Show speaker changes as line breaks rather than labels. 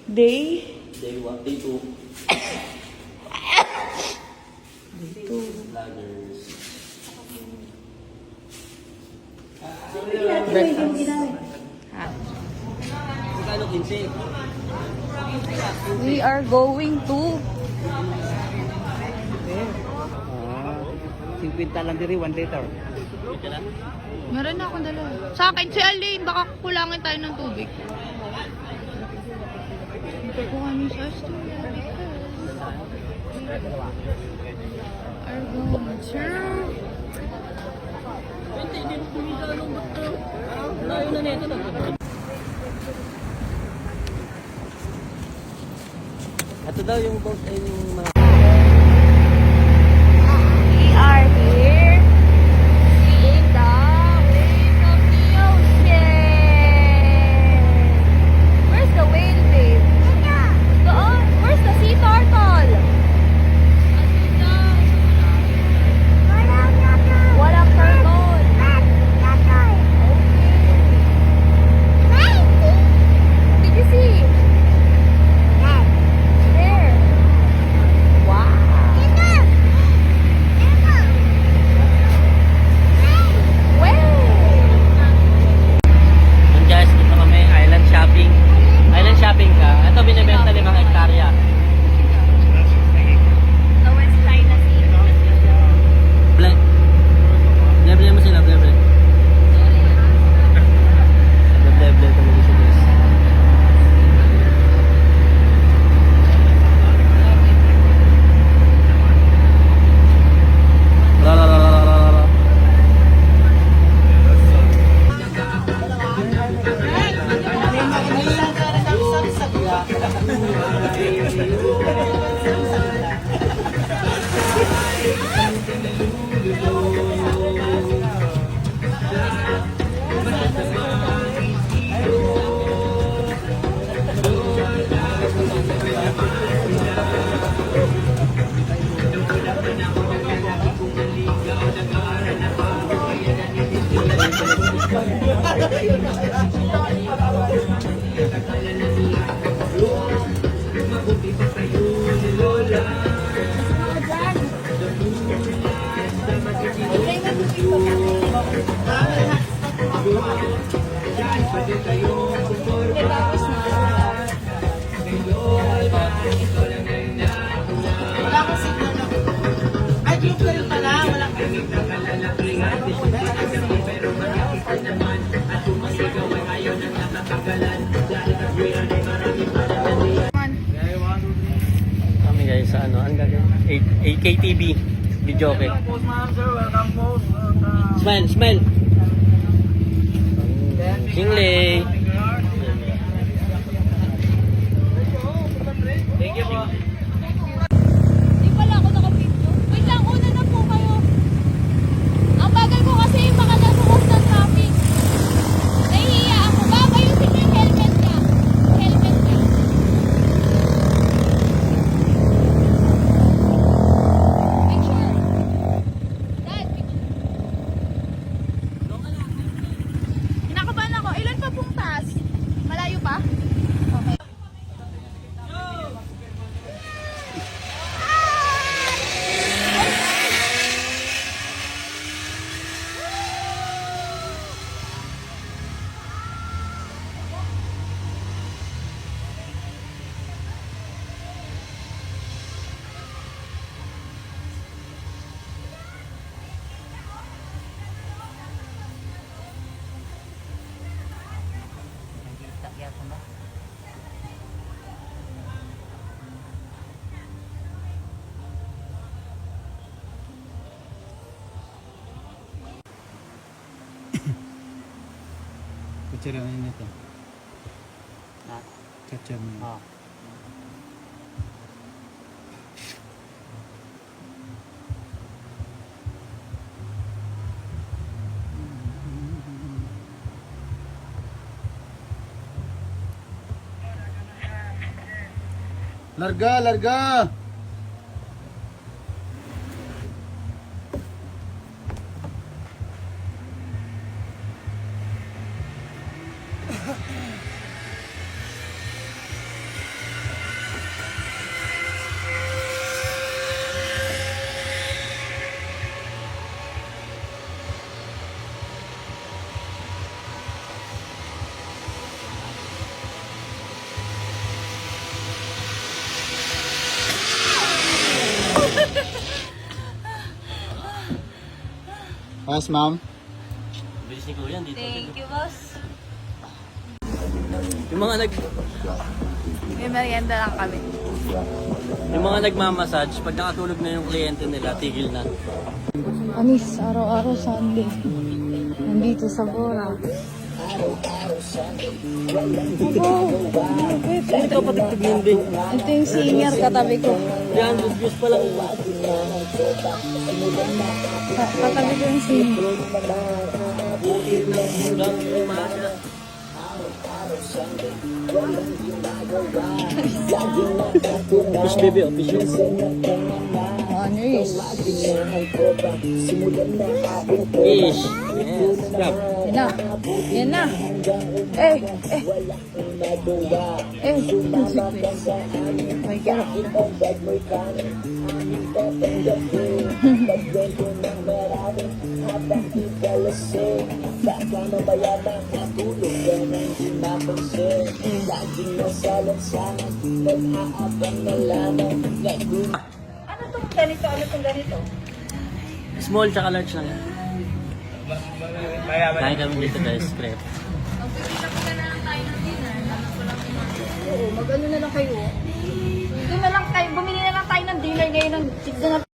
Day?
Day 1, day 2.
Day 2.
Vloggers.
Breakfast. Ha?
Magkano 15?
We are going to...
50 lang diri, 1 liter.
Wait ka lang.
Meron na akong dala. Sa akin, si Aline, baka kukulangin tayo ng tubig. Ito ko kami sa store. Are going to...
Hindi mo kumita anong bato. Layo na neto na. Ito daw yung boat ay yung mga...
We are here seeing the wave of the ocean. Where's the whale, babe? Doon. Where's the sea turtle? Walang turtle. Did you see? There. Wow.
Yun guys, dito kami, island shopping. Island shopping ka. Ito binibenta 5 hektarya.
The West China Sea.
Ble. Bleble mo sila, bleble. Bleble talaga siya guys. La la la la la la la. Kami guys sa ano, ang gagawin? AKTV video okay. Smile, smile. Singlay. Thank you po.
Hindi pala ako naka-video. Wait lang, una na po kayo. Ang bagal ko kasi yung mga nasuwas ng traffic. Nahihiya ako. Baka ayusin niyo yung helmet niya. Helmet niya. Picture. Dad, picture. Kinakabahan ako. Ilan pa pong taas? Malayo pa? Okay.
Kutsara mo nito.
Ha?
Kutsara mo.
Ah.
Larga, larga! Yes, ma'am.
Bilis ni Kuya, dito.
Thank you, boss.
Yung mga
May merienda lang kami.
yung mga nagmamassage, pag nakatulog na yung kliyente nila, tigil na.
Anis, araw-araw Sunday. Nandito sa Bora.
Ito patugtog yun din.
Ito yung senior katabi ko.
300 views pa lang.
Katabi ko yung senior.
Fish baby, oh, fish.
Anis.
Fish. Yes. Crab.
Yan na. Yan na. Eh. My God.
Ano tong ganito? Ano tong ganito?
Small tsaka large lang yan. Kaya kami dito guys, crepe.
Oo, mag-ano na lang kayo. Doon na lang kayo, bumili na lang tayo ng dinner ngayon ng chips na